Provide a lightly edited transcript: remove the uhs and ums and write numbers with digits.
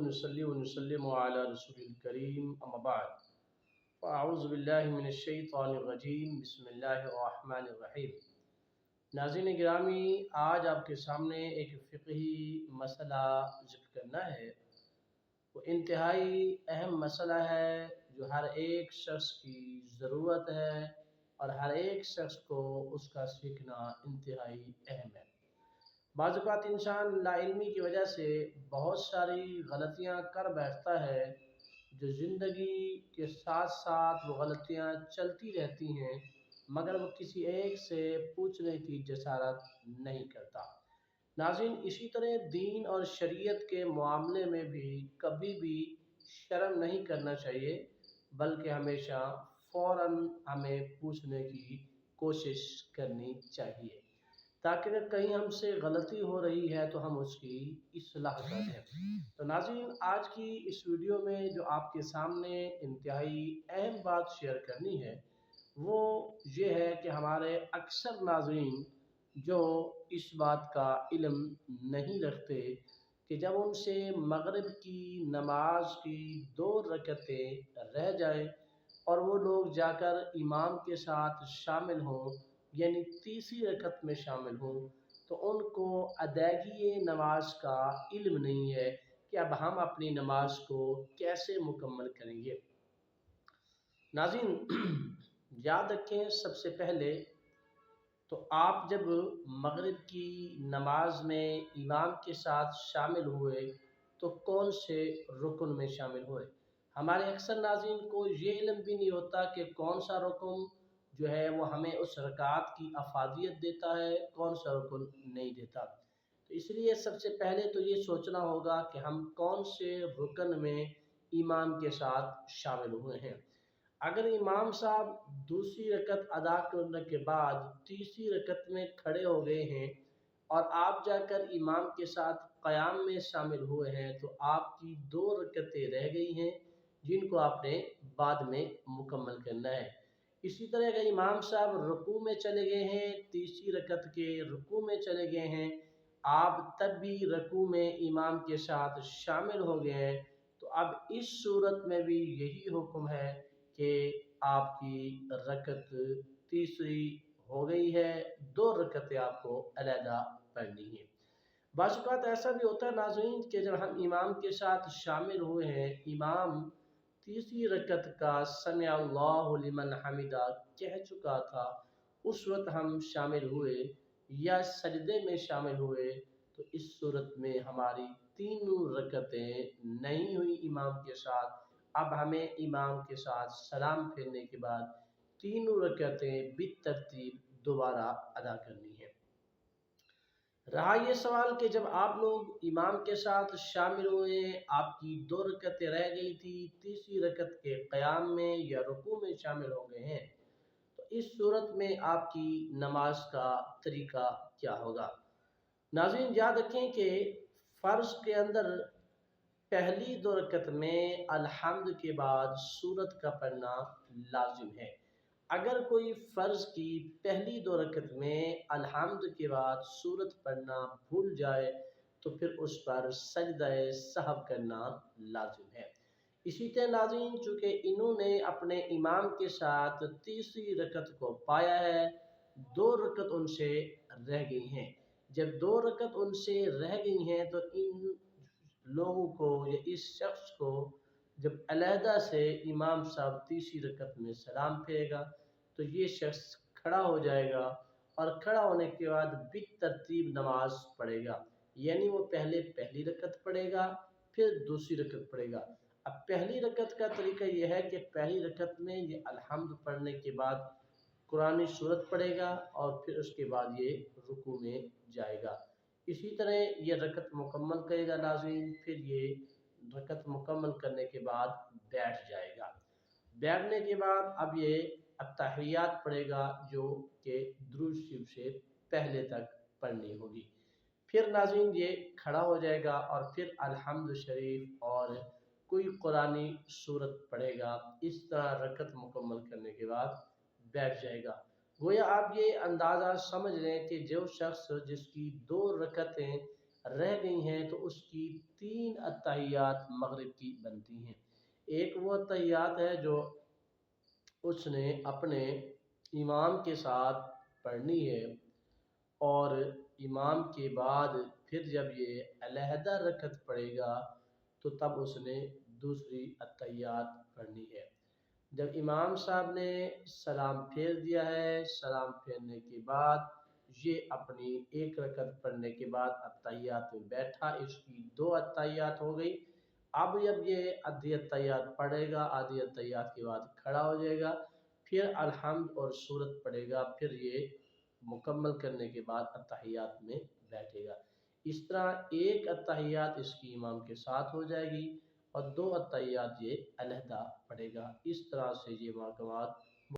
ونصلي ونسلم على رسول الكريم اما بعد فاعوذ باللہ من الشیطان الرجیم بسم اللہ الرحمن الرحیم۔ ناظرین گرامی، آج آپ کے سامنے ایک فقہی مسئلہ ذکر کرنا ہے۔ وہ انتہائی اہم مسئلہ ہے جو ہر ایک شخص کی ضرورت ہے اور ہر ایک شخص کو اس کا سیکھنا انتہائی اہم ہے۔ بعض اوقات انسان لا علمی کی وجہ سے بہت ساری غلطیاں کر بیٹھتا ہے جو زندگی کے ساتھ ساتھ وہ غلطیاں چلتی رہتی ہیں، مگر وہ کسی ایک سے پوچھنے کی جسارت نہیں کرتا۔ ناظرین، اسی طرح دین اور شریعت کے معاملے میں بھی کبھی بھی شرم نہیں کرنا چاہیے، بلکہ ہمیشہ فوراً ہمیں پوچھنے کی کوشش کرنی چاہیے تاکہ اگر کہیں ہم سے غلطی ہو رہی ہے تو ہم اس کی اصلاح کر دیں۔ تو ناظرین، آج کی اس ویڈیو میں جو آپ کے سامنے انتہائی اہم بات شیئر کرنی ہے وہ یہ ہے کہ ہمارے اکثر ناظرین جو اس بات کا علم نہیں رکھتے کہ جب ان سے مغرب کی نماز کی 2 رکعتیں رہ جائیں اور وہ لوگ جا کر امام کے ساتھ شامل ہوں، یعنی تیسری رکعت میں شامل ہوں، تو ان کو ادائیگی نماز کا علم نہیں ہے کہ اب ہم اپنی نماز کو کیسے مکمل کریں گے۔ ناظرین، یاد رکھیں، سب سے پہلے تو آپ جب مغرب کی نماز میں امام کے ساتھ شامل ہوئے تو کون سے رکن میں شامل ہوئے؟ ہمارے اکثر ناظرین کو یہ علم بھی نہیں ہوتا کہ کون سا رکن جو ہے وہ ہمیں اس رکعت کی افادیت دیتا ہے، کون سا رکن نہیں دیتا۔ تو اس لیے سب سے پہلے تو یہ سوچنا ہوگا کہ ہم کون سے رکن میں امام کے ساتھ شامل ہوئے ہیں۔ اگر امام صاحب دوسری رکعت ادا کرنے کے بعد تیسری رکعت میں کھڑے ہو گئے ہیں اور آپ جا کر امام کے ساتھ قیام میں شامل ہوئے ہیں تو آپ کی 2 رکعتیں رہ گئی ہیں جن کو آپ نے بعد میں مکمل کرنا ہے۔ اسی طرح اگر امام صاحب رکوع میں چلے گئے ہیں، تیسری رکعت کے رکوع میں چلے گئے ہیں، آپ تب بھی رکوع میں امام کے ساتھ شامل ہو گئے ہیں، تو اب اس صورت میں بھی یہی حکم ہے کہ آپ کی رکعت تیسری ہو گئی ہے، 2 رکعتیں آپ کو علیحدہ پڑھنی ہیں۔ بعض اوقات ایسا بھی ہوتا ہے ناظرین کہ جب ہم امام کے ساتھ شامل ہوئے ہیں، امام تیسری رکعت کا سمع اللہ لمن حمدہ کہہ چکا تھا، اس وقت ہم شامل ہوئے یا سجدے میں شامل ہوئے، تو اس صورت میں ہماری 3 رکعتیں نہیں ہوئی امام کے ساتھ۔ اب ہمیں امام کے ساتھ سلام پھیرنے کے بعد 3 رکعتیں بالترتیب دوبارہ ادا کرنی ہے۔ رہا یہ سوال کہ جب آپ لوگ امام کے ساتھ شامل ہوئے، آپ کی 2 رکعتیں رہ گئی تھی، تیسری رکعت کے قیام میں یا رکوع میں شامل ہو گئے ہیں، تو اس صورت میں آپ کی نماز کا طریقہ کیا ہوگا؟ ناظرین، یاد رکھیں کہ فرض کے اندر پہلی 2 رکعت میں الحمد کے بعد سورت کا پڑھنا لازم ہے۔ اگر کوئی فرض کی پہلی 2 رکعت میں الحمد کے بعد سورت پڑھنا بھول جائے تو پھر اس پر سجدہ سہو کرنا لازم ہے۔ اسی طرح ناظرین، چونکہ انہوں نے اپنے امام کے ساتھ تیسری رکعت کو پایا ہے، 2 رکعت ان سے رہ گئی ہیں۔ جب 2 رکعت ان سے رہ گئی ہیں تو ان لوگوں کو یا اس شخص کو جب علیحدہ سے امام صاحب تیسری رکعت میں سلام پھیرے گا تو یہ شخص کھڑا ہو جائے گا اور کھڑا ہونے کے بعد بالترتیب نماز پڑھے گا، یعنی وہ پہلے پہلی رکعت پڑھے گا پھر دوسری رکعت پڑھے گا۔ اب پہلی رکعت کا طریقہ یہ ہے کہ پہلی رکعت میں یہ الحمد پڑھنے کے بعد قرآنی سورت پڑھے گا اور پھر اس کے بعد یہ رکوع میں جائے گا۔ اسی طرح یہ رکعت مکمل کرے گا ناظرین، پھر یہ رکعت مکمل کرنے کے بعد بیٹھ جائے گا۔ بیٹھنے کے بعد اب یہ التحیات پڑھے گا جو کہ درود شریف سے پہلے تک پڑھنی ہوگی۔ پھر ناظرین یہ کھڑا ہو جائے گا اور پھر الحمد شریف اور کوئی قرآنی سورت پڑھے گا۔ اس طرح رکعت مکمل کرنے کے بعد بیٹھ جائے گا۔ گویا آپ یہ اندازہ سمجھ لیں کہ جو شخص جس کی 2 رکعتیں رہ گئی ہیں تو اس کی 3 اتحیات مغرب کی بنتی ہیں۔ ایک وہ اتحیات ہے جو اس نے اپنے امام کے ساتھ پڑھنی ہے، اور امام کے بعد پھر جب یہ علیحدہ رکعت پڑھے گا تو تب اس نے دوسری اتحیات پڑھنی ہے۔ جب امام صاحب نے سلام پھیر دیا ہے، سلام پھیرنے کے بعد یہ اپنی ایک رکعت پڑھنے کے بعد اتحیات میں بیٹھا، اس کی 2 اتحیات ہو گئی۔ اب جب یہ آدھی اتحیات پڑھے گا، آدھی اتحیات کے بعد کھڑا ہو جائے گا، پھر الحمد اور سورت پڑھے گا، پھر یہ مکمل کرنے کے بعد اتحیات میں بیٹھے گا۔ اس طرح ایک اتحیات اس کی امام کے ساتھ ہو جائے گی اور 2 اتحیات یہ علیحدہ پڑھے گا۔ اس طرح سے یہ محکمات